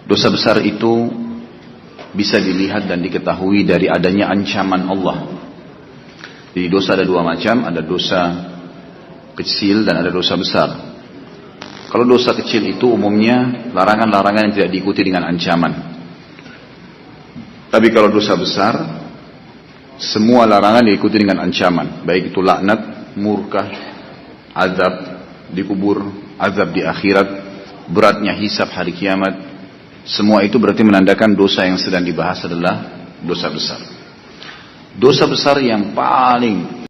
Dosa besar itu bisa dilihat dan diketahui dari adanya ancaman Allah. Jadi dosa ada dua macam, ada dosa kecil dan ada dosa besar. Kalau dosa kecil itu umumnya larangan-larangan yang tidak diikuti dengan ancaman. Tapi kalau dosa besar, semua larangan diikuti dengan ancaman. Baik itu laknat, murka, azab di kubur, azab di akhirat, beratnya hisab hari kiamat. Semua itu berarti menandakan dosa yang sedang dibahas adalah dosa besar. Dosa besar yang paling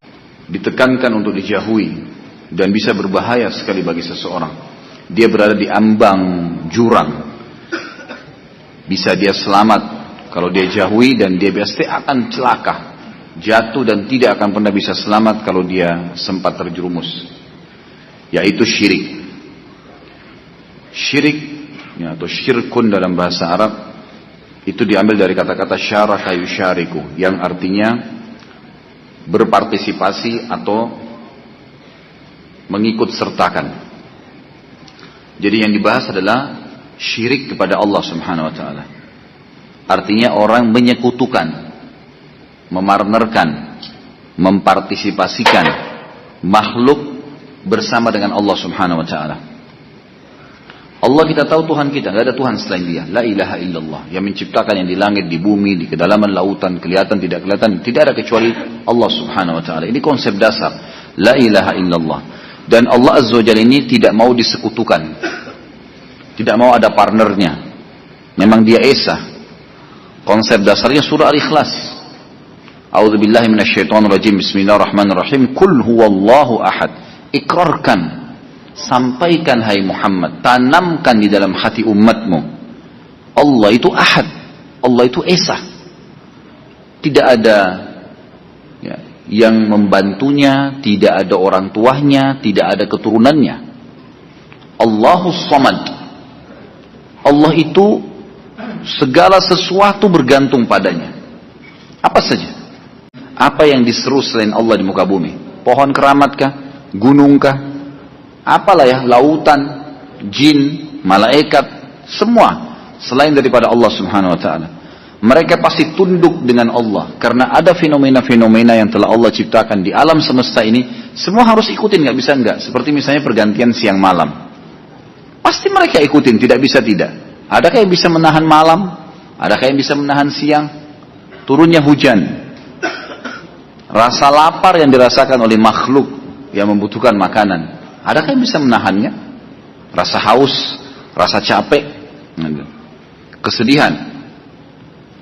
ditekankan untuk dijauhi dan bisa berbahaya sekali bagi seseorang. Dia berada di ambang jurang. Bisa dia selamat kalau dia jauhi, dan dia pasti akan celaka, jatuh dan tidak akan pernah bisa selamat kalau dia sempat terjerumus. Yaitu syirik. Syirik atau syirkun dalam bahasa Arab itu diambil dari kata-kata syaraka yusyariku, yang artinya berpartisipasi atau mengikut sertakan. Jadi yang dibahas adalah syirik kepada Allah Subhanahu wa taala. Artinya orang menyekutukan, memartnerkan, mempartisipasikan makhluk bersama dengan Allah Subhanahu wa taala. Allah kita tahu Tuhan kita, nggak ada Tuhan selain Dia. La ilaha illallah, yang menciptakan yang di langit, di bumi, di kedalaman lautan, kelihatan tidak kelihatan, tidak ada kecuali Allah Subhanahu wa taala. Ini konsep dasar. La ilaha illallah. Dan Allah Azza wa Jalla ini tidak mau disekutukan. Tidak mau ada partnernya. Memang Dia esa. Konsep dasarnya surah Al-Ikhlas. A'udzubillahi minasyaitonirrajim. Bismillahirrahmanirrahim. Qul huwallahu ahad. Ikrarkan, sampaikan hai Muhammad, tanamkan di dalam hati umatmu, Allah itu ahad, Allah itu esa. Tidak ada yang membantunya, tidak ada orang tuanya, tidak ada keturunannya. Allahus Samad. Allah itu segala sesuatu bergantung padanya. Apa saja? Apa yang diseru selain Allah di muka bumi? Pohon keramatkah? Gunungkah? Apalah ya, lautan, jin, malaikat, semua selain daripada Allah Subhanahu wa taala. Mereka pasti tunduk dengan Allah karena ada fenomena-fenomena yang telah Allah ciptakan di alam semesta ini, semua harus ikutin, nggak bisa enggak. Seperti misalnya pergantian siang malam. Pasti mereka ikutin, tidak bisa tidak. Adakah yang bisa menahan malam? Adakah yang bisa menahan siang? Turunnya hujan. Rasa lapar yang dirasakan oleh makhluk yang membutuhkan makanan. Adakah yang bisa menahannya? Rasa haus, rasa capek, kesedihan,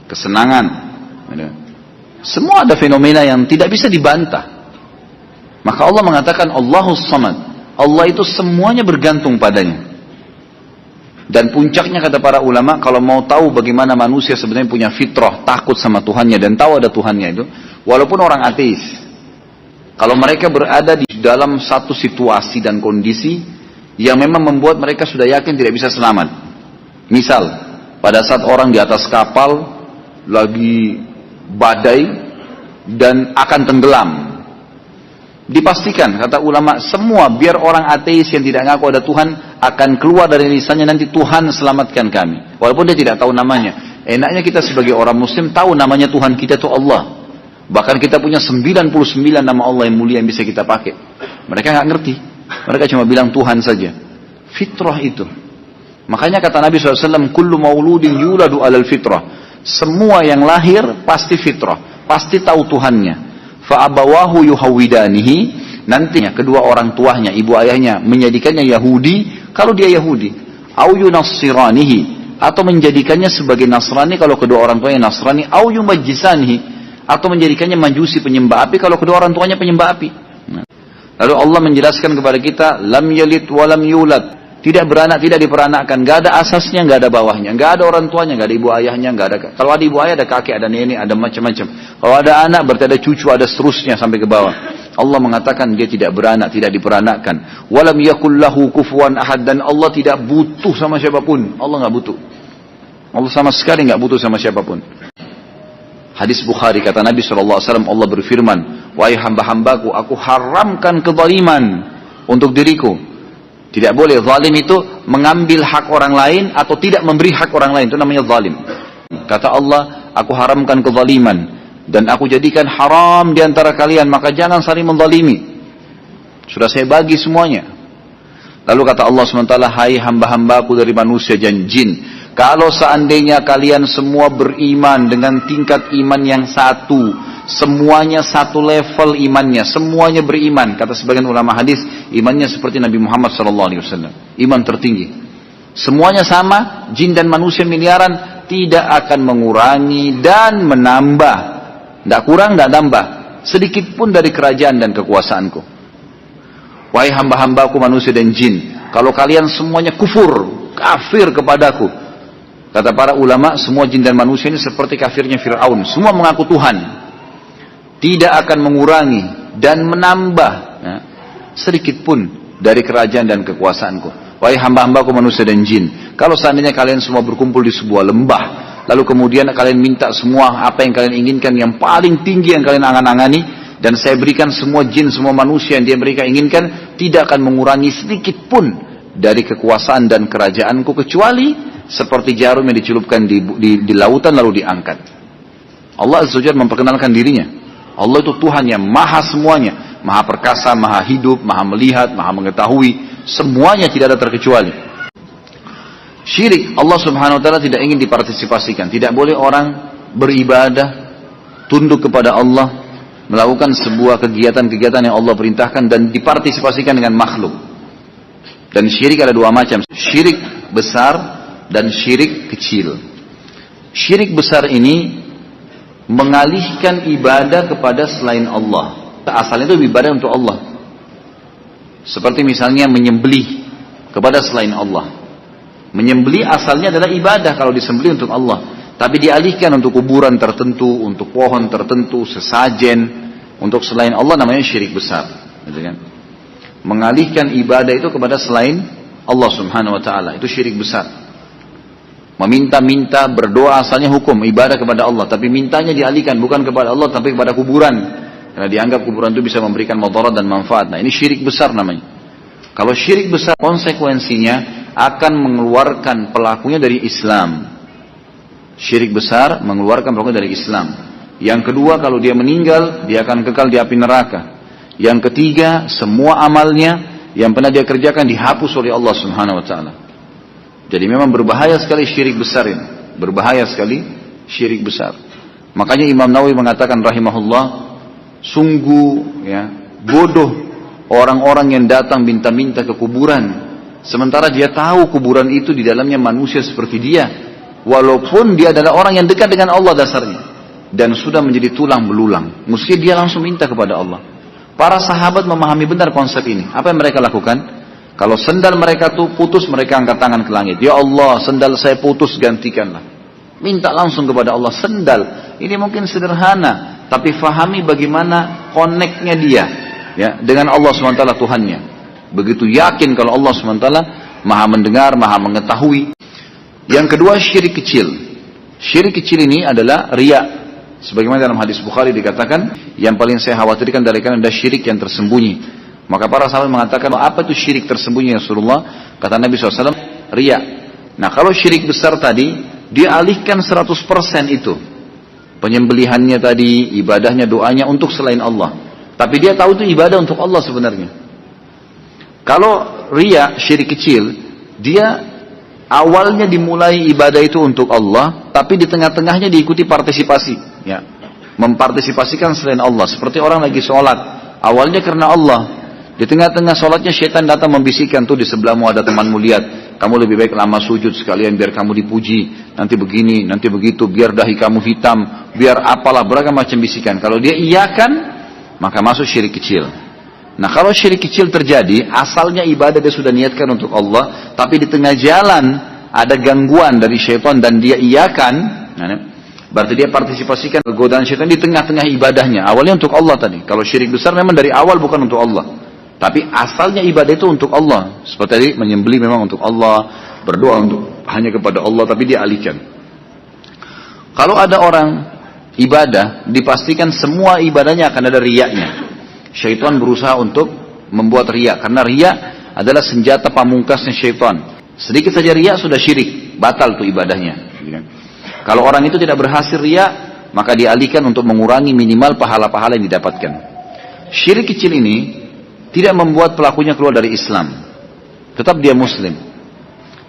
kesenangan. Semua ada fenomena yang tidak bisa dibantah. Maka Allah mengatakan Allahus Samad. Allah itu semuanya bergantung padanya. Dan puncaknya kata para ulama, kalau mau tahu bagaimana manusia sebenarnya punya fitrah, takut sama Tuhannya dan tahu ada Tuhannya itu, walaupun orang ateis, kalau mereka berada di dalam satu situasi dan kondisi yang memang membuat mereka sudah yakin tidak bisa selamat. Misal, pada saat orang di atas kapal lagi badai dan akan tenggelam, dipastikan kata ulama semua, biar orang ateis yang tidak ngaku ada Tuhan akan keluar dari lisannya nanti, Tuhan selamatkan kami, walaupun dia tidak tahu namanya. Enaknya kita sebagai orang muslim tahu namanya Tuhan kita itu Allah. Bahkan kita punya 99 nama Allah yang mulia yang bisa kita pakai. Mereka nggak ngerti, mereka cuma bilang Tuhan saja. Fitrah itu. Makanya kata Nabi SAW, kullu mauludin yuladu alal fitrah. Semua yang lahir pasti fitrah, pasti tahu Tuhannya. Fa'abawahu yuhawidanihi, nantinya kedua orang tuanya, ibu ayahnya menjadikannya Yahudi kalau dia Yahudi, au yunassiranihi, atau menjadikannya sebagai Nasrani kalau kedua orang tuanya Nasrani, au yumajjisanihi, atau menjadikannya Majusi, penyembah api kalau kedua orang tuanya penyembah api. Lalu Allah menjelaskan kepada kita, lam yalid wa lam yulad, tidak beranak, tidak diperanakkan, nggak ada asasnya, nggak ada bawahnya, nggak ada orang tuanya, nggak ada ibu ayahnya, nggak ada. Kalau ada ibu ayah ada kakek, ada nenek, ada macam-macam. Kalau ada anak berarti ada cucu, ada seterusnya sampai ke bawah. Allah mengatakan dia tidak beranak, tidak diperanakkan. Walam yakul lahu kufuwan ahad, dan Allah tidak butuh sama siapapun. Allah nggak butuh. Allah sama sekali nggak butuh sama siapapun. Hadis Bukhari kata Nabi SAW, Allah berfirman, wahai hamba-hambaku, aku haramkan kezaliman untuk diriku. Tidak boleh. Zalim itu mengambil hak orang lain atau tidak memberi hak orang lain. Itu namanya zalim. Kata Allah, aku haramkan kezaliman dan aku jadikan haram di antara kalian, maka jangan saling menzalimi. Sudah saya bagi semuanya. Lalu kata Allah SWT, hai hamba-hambaku dari manusia dan jin, kalau seandainya kalian semua beriman dengan tingkat iman yang satu, semuanya satu level imannya, semuanya beriman. Kata sebagian ulama hadis, imannya seperti Nabi Muhammad SAW, iman tertinggi. Semuanya sama, jin dan manusia miliaran, tidak akan mengurangi dan menambah. Tidak kurang, tidak tambah. Sedikit pun dari kerajaan dan kekuasaanku. Wahai hamba-hambaku manusia dan jin, kalau kalian semuanya kafir kepadaku. Kata para ulama, semua jin dan manusia ini seperti kafirnya Fir'aun. Semua mengaku Tuhan. Tidak akan mengurangi dan menambah sedikit pun dari kerajaan dan kekuasaanku. Wahai hamba-hambaku manusia dan jin, kalau seandainya kalian semua berkumpul di sebuah lembah, lalu kemudian kalian minta semua apa yang kalian inginkan, yang paling tinggi yang kalian angan-angani, dan saya berikan semua jin, semua manusia yang mereka inginkan, tidak akan mengurangi sedikit pun dari kekuasaan dan kerajaanku, kecuali seperti jarum yang dicelupkan di lautan lalu diangkat. Allah Azza wa Jalla memperkenalkan dirinya. Allah itu Tuhan yang maha semuanya, maha perkasa, maha hidup, maha melihat, maha mengetahui, semuanya tidak ada terkecuali. Syirik, Allah Subhanahu wa Ta'ala tidak ingin dipartisipasikan. Tidak boleh orang beribadah, tunduk kepada Allah, melakukan sebuah kegiatan-kegiatan yang Allah perintahkan dan dipartisipasikan dengan makhluk. Dan syirik ada dua macam, syirik besar dan syirik kecil. Syirik besar ini mengalihkan ibadah kepada selain Allah. Asalnya itu ibadah untuk Allah. Seperti misalnya menyembelih kepada selain Allah. Menyembelih asalnya adalah ibadah kalau disembelih untuk Allah. Tapi dialihkan untuk kuburan tertentu, untuk pohon tertentu, sesajen, untuk selain Allah, namanya syirik besar. Gitu kan? Mengalihkan ibadah itu kepada selain Allah Subhanahu wa Ta'ala, itu syirik besar. Meminta-minta, berdoa asalnya hukum, ibadah kepada Allah, tapi mintanya dialihkan bukan kepada Allah tapi kepada kuburan. Karena dianggap kuburan itu bisa memberikan mudarat dan manfaat. Nah, ini syirik besar namanya. Kalau syirik besar, konsekuensinya akan mengeluarkan pelakunya dari Islam. Syirik besar mengeluarkan pelakunya dari Islam. Yang kedua, kalau dia meninggal, dia akan kekal di api neraka. Yang ketiga, semua amalnya yang pernah dia kerjakan dihapus oleh Allah Subhanahu wa Ta'ala. Jadi memang berbahaya sekali syirik besar ini. Berbahaya sekali syirik besar. Makanya Imam Nawawi mengatakan rahimahullah, sungguh bodoh orang-orang yang datang minta-minta ke kuburan, sementara dia tahu kuburan itu di dalamnya manusia seperti dia, walaupun dia adalah orang yang dekat dengan Allah dasarnya, dan sudah menjadi tulang belulang. Mesti dia langsung minta kepada Allah. Para sahabat memahami benar konsep ini. Apa yang mereka lakukan? Kalau sendal mereka tuh putus, mereka angkat tangan ke langit. Ya Allah, sendal saya putus, gantikanlah. Minta langsung kepada Allah. Sendal ini mungkin sederhana, tapi fahami bagaimana koneknya dia dengan Allah SWT Tuhannya. Begitu yakin kalau Allah SWT maha mendengar, maha mengetahui. Yang kedua, syirik kecil. Syirik kecil ini adalah riya. Sebagaimana dalam hadis Bukhari dikatakan, yang paling saya khawatirkan dari kalian adalah syirik yang tersembunyi. Maka para sahabat mengatakan, apa itu syirik tersembunyi ya Rasulullah? Kata Nabi SAW, riya. Nah, kalau syirik besar tadi, dia alihkan 100% itu. Penyembelihannya tadi, ibadahnya, doanya untuk selain Allah. Tapi dia tahu itu ibadah untuk Allah sebenarnya. Kalau riya, syirik kecil, dia awalnya dimulai ibadah itu untuk Allah, tapi di tengah-tengahnya diikuti partisipasi. Mempartisipasikan selain Allah. Seperti orang lagi sholat, awalnya karena Allah. Di tengah-tengah sholatnya syaitan datang membisikkan, tuh di sebelahmu ada temanmu, lihat, kamu lebih baik lama sujud sekalian biar kamu dipuji, nanti begini, nanti begitu, biar dahi kamu hitam, biar apalah, beragam macam bisikan. Kalau dia iyakan, maka masuk syirik kecil. Nah, kalau syirik kecil terjadi, asalnya ibadah dia sudah niatkan untuk Allah, tapi di tengah jalan ada gangguan dari syaitan dan dia iyakan, berarti dia partisipasikan godaan syaitan di tengah-tengah ibadahnya. Awalnya untuk Allah tadi. Kalau syirik besar memang dari awal bukan untuk Allah. Tapi asalnya ibadah itu untuk Allah. Seperti tadi menyembelih memang untuk Allah, berdoa untuk hanya kepada Allah, tapi dia alihkan. Kalau ada orang ibadah, dipastikan semua ibadahnya akan ada riyanya. Syaitan berusaha untuk membuat riya, karena riya adalah senjata pamungkasnya syaitan. Sedikit saja riya sudah syirik, batal tuh ibadahnya. Kalau orang itu tidak berhasil riya, maka dialihkan untuk mengurangi minimal pahala-pahala yang didapatkan. Syirik kecil ini tidak membuat pelakunya keluar dari Islam. Tetap dia muslim.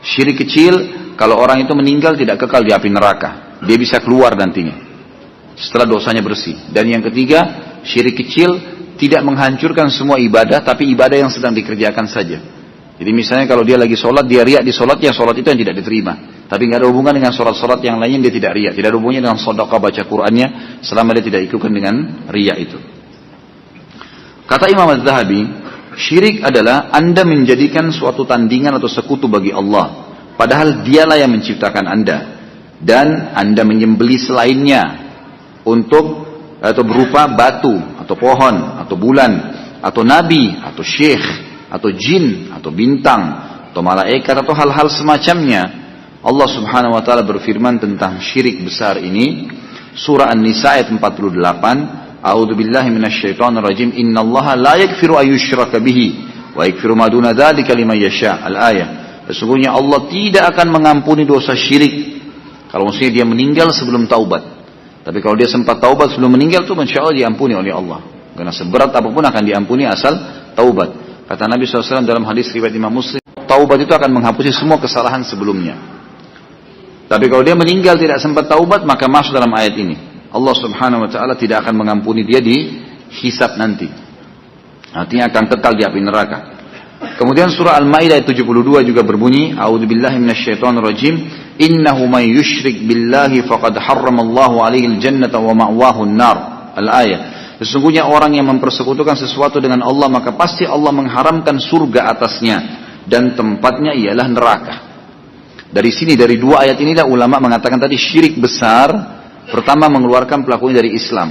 Syirik kecil, kalau orang itu meninggal tidak kekal di api neraka. Dia bisa keluar nantinya setelah dosanya bersih. Dan yang ketiga, syirik kecil tidak menghancurkan semua ibadah, tapi ibadah yang sedang dikerjakan saja. Jadi misalnya kalau dia lagi sholat, dia riak di sholatnya, sholat itu yang tidak diterima. Tapi nggak ada hubungan dengan sholat-sholat yang lainnya, dia tidak riak. Tidak ada hubungannya dengan sedekah baca Qur'annya, selama dia tidak ikutkan dengan riak itu. Kata Imam Az-Zahabi, syirik adalah Anda menjadikan suatu tandingan atau sekutu bagi Allah, padahal dialah yang menciptakan Anda. Dan Anda menyembelih selainnya untuk atau berupa batu, atau pohon, atau bulan, atau nabi, atau syekh, atau jin, atau bintang, atau malaikat, atau hal-hal semacamnya. Allah subhanahu wa ta'ala berfirman tentang syirik besar ini, surah An-Nisa ayat 48, A'udzu billahi minasyaitonir rajim, innallaha la yaghfiru ayyushraka bihi wa yaghfiru ma duna dzalika liman yasha. Al-ayah. Sesungguhnya Allah tidak akan mengampuni dosa syirik kalau maksudnya dia meninggal sebelum taubat. Tapi kalau dia sempat taubat sebelum meninggal itu insyaallah diampuni oleh Allah. Karena seberat apapun akan diampuni asal taubat. Kata Nabi SAW dalam hadis riwayat Imam Muslim, taubat itu akan menghapusi semua kesalahan sebelumnya. Tapi kalau dia meninggal tidak sempat taubat, maka masuk dalam ayat ini. Allah subhanahu wa ta'ala tidak akan mengampuni dia di hisab nanti. Artinya akan kekal di api neraka. Kemudian surah Al-Maidah ayat 72 juga berbunyi, A'udzubillahi minasyaitonirrajim, innahu man yusyrik billahi faqad harramallahu alaihi al-jannata wa ma'wahu an-nar. Al-ayah. Sesungguhnya orang yang mempersekutukan sesuatu dengan Allah, maka pasti Allah mengharamkan surga atasnya dan tempatnya ialah neraka. Dari sini, dari dua ayat inilah ulama mengatakan tadi syirik besar pertama mengeluarkan pelakunya dari Islam.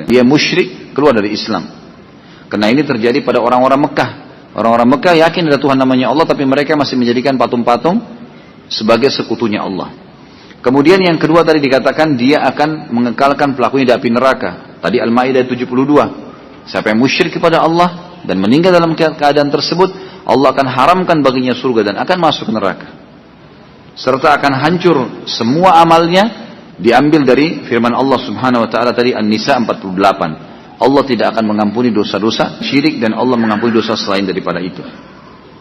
Dia musyrik, keluar dari Islam. Karena ini terjadi pada orang-orang Mekah. Orang-orang Mekah yakin ada Tuhan namanya Allah, tapi mereka masih menjadikan patung-patung sebagai sekutunya Allah. Kemudian yang kedua tadi dikatakan dia akan mengekalkan pelakunya di api neraka. Tadi Al-Maidah 72. Siapa yang musyrik kepada Allah dan meninggal dalam keadaan tersebut, Allah akan haramkan baginya surga dan akan masuk neraka. Serta akan hancur semua amalnya, diambil dari firman Allah Subhanahu wa taala tadi An-Nisa 48. Allah tidak akan mengampuni dosa-dosa syirik dan Allah mengampuni dosa selain daripada itu.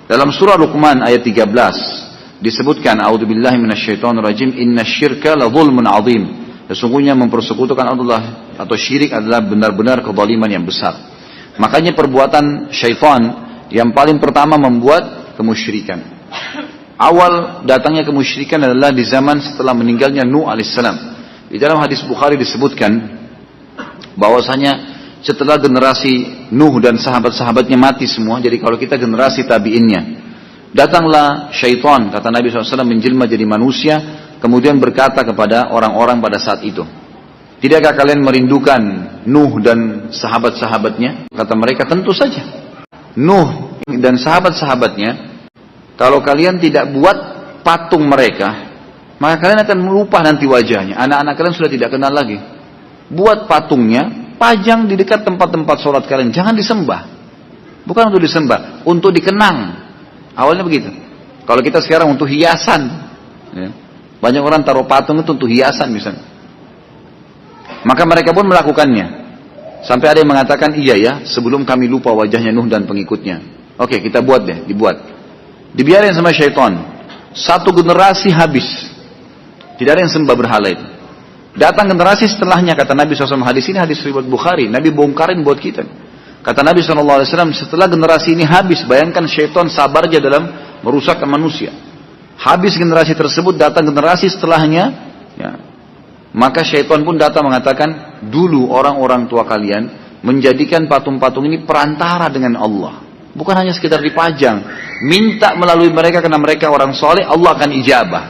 Dalam surah Luqman ayat 13 disebutkan, A'udzubillahi minasyaitonirrajim, innasyirka la dzulmun 'adzim. Sesungguhnya mempersekutukan Allah atau syirik adalah benar-benar kezaliman yang besar. Makanya perbuatan syaitan yang paling pertama membuat kemusyrikan. Awal datangnya kemusyrikan adalah di zaman setelah meninggalnya Nuh alaihissalam. Di dalam hadis Bukhari disebutkan bahwasanya setelah generasi Nuh dan sahabat-sahabatnya mati semua, jadi kalau kita generasi tabi'innya, datanglah syaitan, kata Nabi SAW, menjelma jadi manusia, kemudian berkata kepada orang-orang pada saat itu, tidakkah kalian merindukan Nuh dan sahabat-sahabatnya? Kata mereka, tentu saja. Nuh dan sahabat-sahabatnya, kalau kalian tidak buat patung mereka, maka kalian akan lupa nanti wajahnya. Anak-anak kalian sudah tidak kenal lagi. Buat patungnya, pajang di dekat tempat-tempat sholat kalian. Jangan disembah. Bukan untuk disembah, untuk dikenang. Awalnya begitu. Kalau kita sekarang untuk hiasan, ya, banyak orang taruh patung itu untuk hiasan misalnya. Maka mereka pun melakukannya. Sampai ada yang mengatakan, iya ya, sebelum kami lupa wajahnya Nuh dan pengikutnya. Oke, kita buat deh, dibuat. Dibiarin sama syaitan. Satu generasi habis. Tidak ada yang sembah berhala itu. Datang generasi setelahnya, kata Nabi SAW, hadis ini hadis riwayat Bukhari. Nabi bongkarin buat kita. Kata Nabi SAW, setelah generasi ini habis, bayangkan syaitan sabarnya dalam merusakkan manusia. Habis generasi tersebut, datang generasi setelahnya, ya, maka syaitan pun datang mengatakan, dulu orang-orang tua kalian menjadikan patung-patung ini perantara dengan Allah. Bukan hanya sekedar dipajang, minta melalui mereka karena mereka orang soleh, Allah akan ijabah.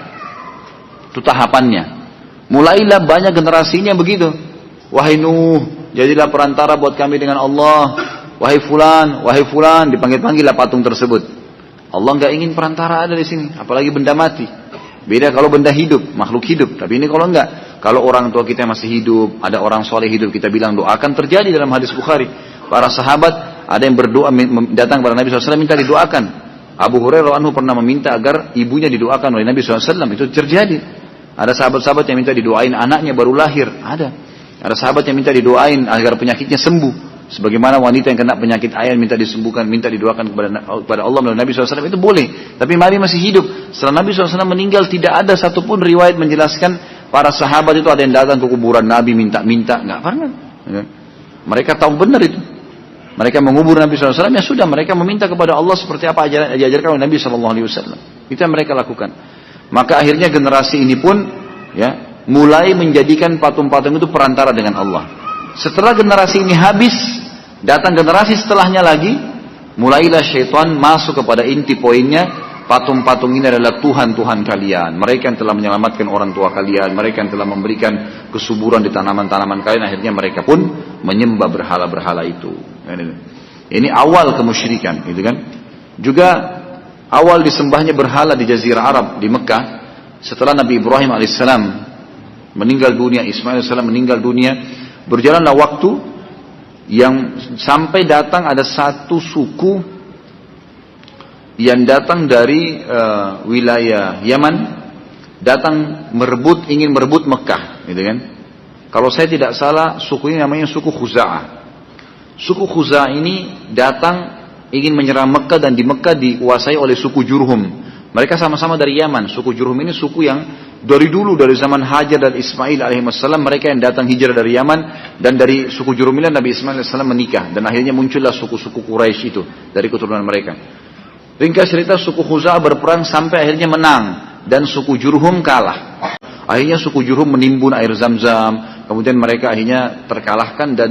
Itu tahapannya. Mulailah banyak generasi ini yang begitu. Wahai Nuh, jadilah perantara buat kami dengan Allah. Wahai fulan, dipanggil-panggillah patung tersebut. Allah nggak ingin perantara ada di sini, apalagi benda mati. Beda kalau benda hidup, makhluk hidup. Tapi ini kalau enggak, kalau orang tua kita masih hidup, ada orang soleh hidup, kita bilang doakan, terjadi dalam hadis Bukhari. Para sahabat ada yang berdoa datang kepada Nabi SAW minta didoakan. Abu Hurairah anhu pernah meminta agar ibunya didoakan oleh Nabi SAW. Itu terjadi. Ada sahabat-sahabat yang minta didoain anaknya baru lahir. Ada sahabat yang minta didoain agar penyakitnya sembuh. Sebagaimana wanita yang kena penyakit ayan minta disembuhkan, minta didoakan kepada Allah melalui Nabi SAW, itu boleh. Tapi Mari masih hidup. Setelah Nabi SAW meninggal, tidak ada satupun riwayat menjelaskan para sahabat itu ada yang datang ke kuburan Nabi minta-minta. Nggak pernah. Mereka tahu benar itu. Mereka mengubur Nabi SAW, ya sudah, mereka meminta kepada Allah seperti apa diajarkan oleh Nabi SAW. Itu yang mereka lakukan. Maka akhirnya generasi ini pun ya mulai menjadikan patung-patung itu perantara dengan Allah. Setelah generasi ini habis, datang generasi setelahnya lagi, mulailah syaitan masuk kepada inti poinnya, patung-patung ini adalah Tuhan-Tuhan kalian. Mereka yang telah menyelamatkan orang tua kalian, mereka yang telah memberikan kesuburan di tanaman-tanaman kalian, akhirnya mereka pun menyembah berhala-berhala itu. Ini awal kemusyrikan, gitu kan? Juga awal disembahnya berhala di Jazirah Arab, di Mekah, setelah Nabi Ibrahim alaihissalam meninggal dunia, Ismail alaihissalam meninggal dunia, berjalanlah waktu yang sampai datang ada satu suku yang datang dari wilayah Yaman, datang ingin merebut Mekah, gitu kan? Kalau saya tidak salah, suku ini namanya suku Khuza'ah. Suku Khuza'ah ini datang ingin menyerang Mekah, dan di Mekah dikuasai oleh suku Jurhum. Mereka sama-sama dari Yaman. Suku Jurhum ini suku yang dari dulu, dari zaman Hajar dan Ismail alaihissalam, mereka yang datang hijrah dari Yaman, dan dari suku Jurhum ini Nabi Ismail alaihissalam menikah, dan akhirnya muncullah suku-suku Quraisy itu dari keturunan mereka. Ringkas cerita, suku Khuza'ah berperang sampai akhirnya menang, dan suku Jurhum kalah. Akhirnya suku Jurhum menimbun air Zam-Zam, kemudian mereka akhirnya terkalahkan dan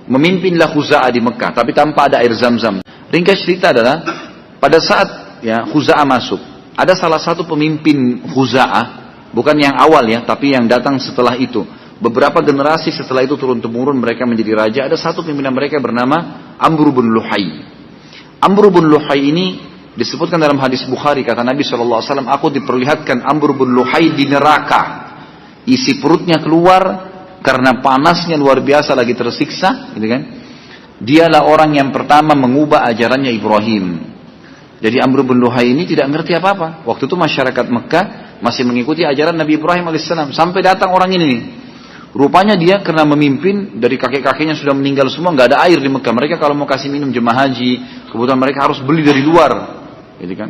memimpinlah Khuza'ah di Mekah, tapi tanpa ada air Zam-Zam. Ringkas cerita adalah pada saat ya Khuza'ah masuk, ada salah satu pemimpin Khuza'ah, bukan yang awal ya, tapi yang datang setelah itu. Beberapa generasi setelah itu turun-temurun mereka menjadi raja. Ada satu pimpinan mereka bernama Amr bin Luhai. Amr bin Luhai ini disebutkan dalam hadis Bukhari, kata Nabi SAW, aku diperlihatkan Amr bin Luhai di neraka. Isi perutnya keluar karena panasnya luar biasa, lagi tersiksa, gitu kan. Dialah orang yang pertama mengubah ajarannya Ibrahim. Jadi Amr bin Luhai ini tidak ngerti apa-apa. Waktu itu masyarakat Mekah masih mengikuti ajaran Nabi Ibrahim alaihissalam. Sampai datang orang ini nih. Rupanya dia karena memimpin, dari kakek-kakeknya sudah meninggal semua, nggak ada air di Mekah. Mereka kalau mau kasih minum jemaah haji, kebutuhan mereka harus beli dari luar, gitu kan.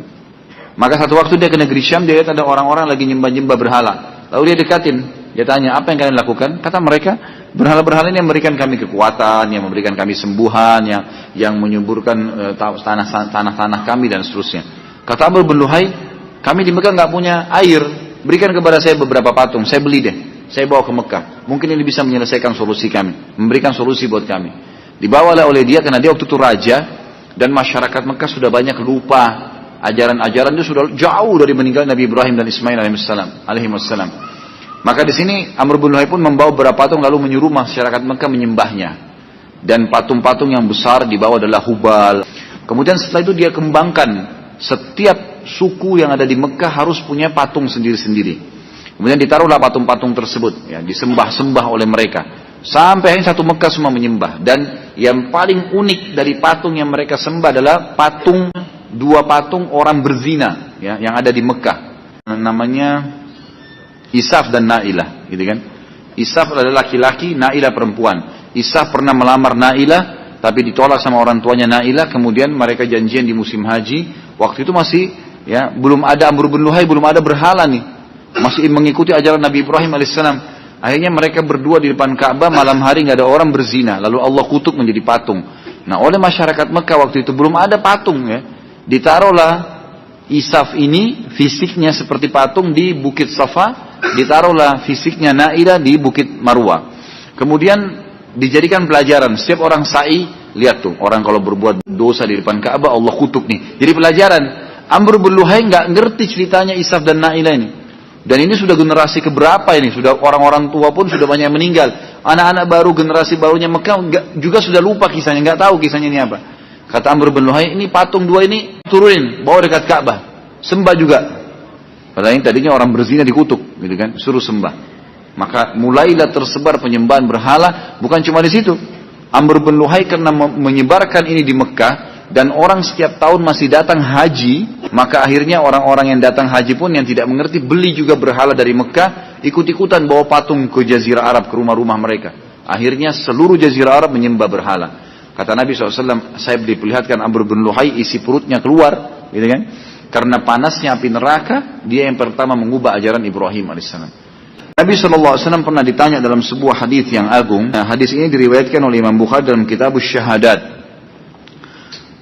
Maka satu waktu dia ke negeri Syam, dia lihat ada orang-orang lagi nyembah-nyembah berhala. Lalu dia dekatin, dia tanya, apa yang kalian lakukan? Kata mereka, berhala-berhala ini yang memberikan kami kekuatan, yang memberikan kami sembuhan, yang menyuburkan tanah-tanah kami dan seterusnya. Kata Amr bin Luhai, kami di Mekah nggak punya air, berikan kepada saya beberapa patung, saya beli deh, saya bawa ke Mekah. Mungkin ini bisa menyelesaikan solusi kami, memberikan solusi buat kami. Dibawalah oleh dia, karena dia waktu itu raja, dan masyarakat Mekah sudah banyak lupa ajaran-ajaran itu, sudah jauh dari meninggal Nabi Ibrahim dan Ismail alaihissalam. Maka di sini Amr bin Luhai pun membawa beberapa patung, lalu menyuruh masyarakat Mekah menyembahnya. Dan patung-patung yang besar dibawa adalah Hubal. Kemudian setelah itu dia kembangkan, setiap suku yang ada di Mekah harus punya patung sendiri-sendiri. Kemudian ditaruhlah patung-patung tersebut, ya, disembah-sembah oleh mereka. Sampai akhirnya satu Mekah semua menyembah. Dan yang paling unik dari patung yang mereka sembah adalah dua patung orang berzina, ya, yang ada di Mekah. Namanya Isaf dan Nailah, gitu kan. Isaf adalah laki-laki, Nailah perempuan. Isaf pernah melamar Nailah, tapi ditolak sama orang tuanya Nailah. Kemudian mereka janjian di musim haji. Waktu itu masih ya belum ada Amr bin Luhai, belum ada berhala nih, masih mengikuti ajaran Nabi Ibrahim alaihissalam. Akhirnya mereka berdua di depan Ka'bah, malam hari nggak ada orang berzina, lalu Allah kutuk menjadi patung. Nah, oleh masyarakat Mekah waktu itu belum ada patung, ya, ditaruhlah Isaf ini fisiknya seperti patung di Bukit Safa, ditaruhlah fisiknya Nailah di Bukit Marwah. Kemudian dijadikan pelajaran, setiap orang sa'i, lihat tuh, orang kalau berbuat dosa di depan Ka'bah, Allah kutuk nih. Jadi pelajaran, Amr bin Luhai nggak ngerti ceritanya Isaf dan Nailah ini. Dan ini sudah generasi keberapa ini? Sudah orang-orang tua pun sudah banyak yang meninggal. Anak-anak baru, generasi barunya Mekah juga sudah lupa kisahnya, nggak tahu kisahnya ini apa. Kata Amr bin Luhai, ini patung dua ini turunin, bawa dekat Ka'bah, sembah juga. Padahal ini tadinya orang berzina dikutuk, gitu kan? Suruh sembah. Maka mulailah tersebar penyembahan berhala, bukan cuma di situ. Amr bin Luhai karena menyebarkan ini di Mekah, dan orang setiap tahun masih datang haji, maka akhirnya orang-orang yang datang haji pun yang tidak mengerti beli juga berhala dari Mekah, ikut-ikutan bawa patung ke Jazirah Arab, ke rumah-rumah mereka. Akhirnya seluruh Jazirah Arab menyembah berhala. Kata Nabi SAW, saya diperlihatkan Amr bin Luhai isi perutnya keluar, gitu kan? Karena panasnya api neraka, dia yang pertama mengubah ajaran Ibrahim alaihissalam. Nabi SAW pernah ditanya dalam sebuah hadis yang agung. Nah, hadis ini diriwayatkan oleh Imam Bukhari dalam kitab Syahadat.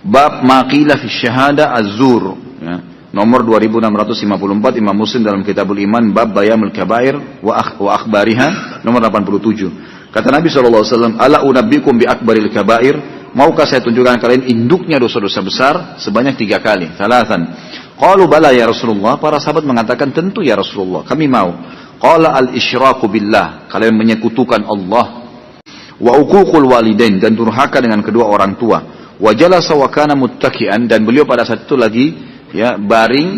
Bab maqila fi syahada az-zur, ya, nomor 2654, Imam Muslim dalam Kitabul Iman bab bayamul kabair wa akhbariha nomor 87. Kata Nabi SAW, ala unabbikum bi akbaril kabair, maukah saya tunjukkan kalian induknya dosa-dosa besar sebanyak 3 kali, salatan. Qalu bala ya Rasulullah, para sahabat mengatakan tentu ya Rasulullah, kami mau. Qala al-isyraku billah, kalian menyekutukan Allah, wa uququl walidain, dan durhaka dengan kedua orang tua. Wa jalasa wa kana muttaki'an, dan beliau pada saat itu lagi ya baring,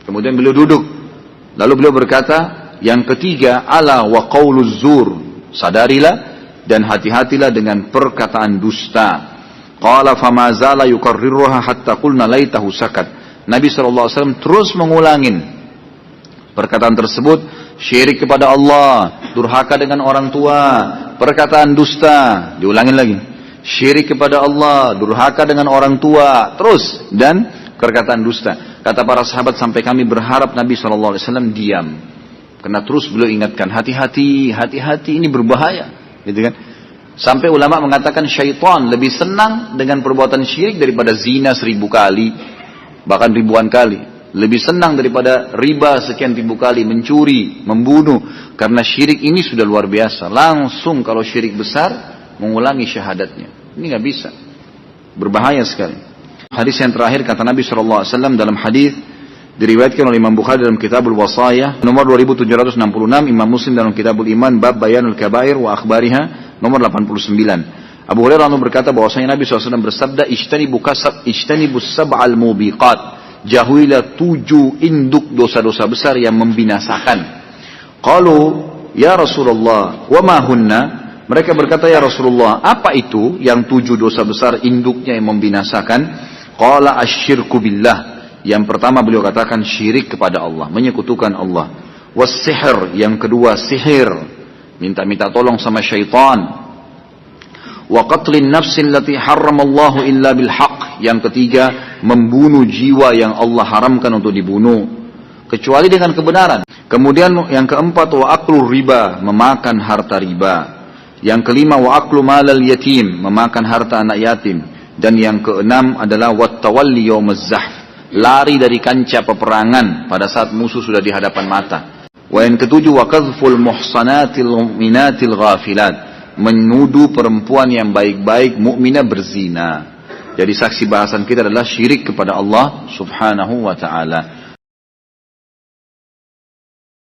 kemudian beliau duduk. Lalu beliau berkata, yang ketiga, ala wa qauluz zur, sadarilah dan hati-hatilah dengan perkataan dusta. Qala fama zala yukarriruha hatta qulna laitahu sakat. Nabi SAW terus mengulangin perkataan tersebut, syirik kepada Allah, durhaka dengan orang tua, perkataan dusta, diulangin lagi. Syirik kepada Allah, durhaka dengan orang tua, terus, dan perkataan dusta. Kata para sahabat sampai kami berharap Nabi SAW diam. Karena terus beliau ingatkan, hati-hati, hati-hati, ini berbahaya. Gitu kan? Sampai ulama mengatakan syaitan lebih senang dengan perbuatan syirik daripada zina 1000 kali, bahkan ribuan kali. Lebih senang daripada riba sekian ribu kali, mencuri, membunuh. Karena syirik ini sudah luar biasa. Langsung kalau syirik besar, mengulangi syahadatnya. Ini nggak bisa. Berbahaya sekali. Hadis yang terakhir kata Nabi SAW dalam hadis diriwayatkan oleh Imam Bukhari dalam Kitabul Wasayah nomor 2766, Imam Muslim dalam Kitabul Iman bab bayanul kabair wa akhbariha nomor 89. Abu Hurairah berkata bahwasanya Nabi SAW bersabda, ijtanibus sab'al mubiqat, jauhilah 7 induk dosa-dosa besar yang membinasakan. Qalu ya Rasulullah wa ma hunna, mereka berkata ya Rasulullah, apa itu yang 7 dosa besar induknya yang membinasakan? Qala asyirku billah, yang pertama beliau katakan syirik kepada Allah, menyekutukan Allah. Was-sihr, yang kedua sihir, minta-minta tolong sama syaitan. Wa qatlin nafsin lati harramallahu illa bilhaq, yang ketiga membunuh jiwa yang Allah haramkan untuk dibunuh kecuali dengan kebenaran. Kemudian yang keempat wa aklu riba, memakan harta riba. Yang kelima wa aklu malal yatim, memakan harta anak yatim. Dan yang keenam adalah wat tawalli yaumaz zahf, lari dari kancah peperangan pada saat musuh sudah di hadapan mata. Wa yang ketujuh wa qadhful muhsanatil mu'minatil ghafilat, menuduh perempuan yang baik-baik mukminah berzina. Jadi saksi bahasan kita adalah syirik kepada Allah Subhanahu wa taala.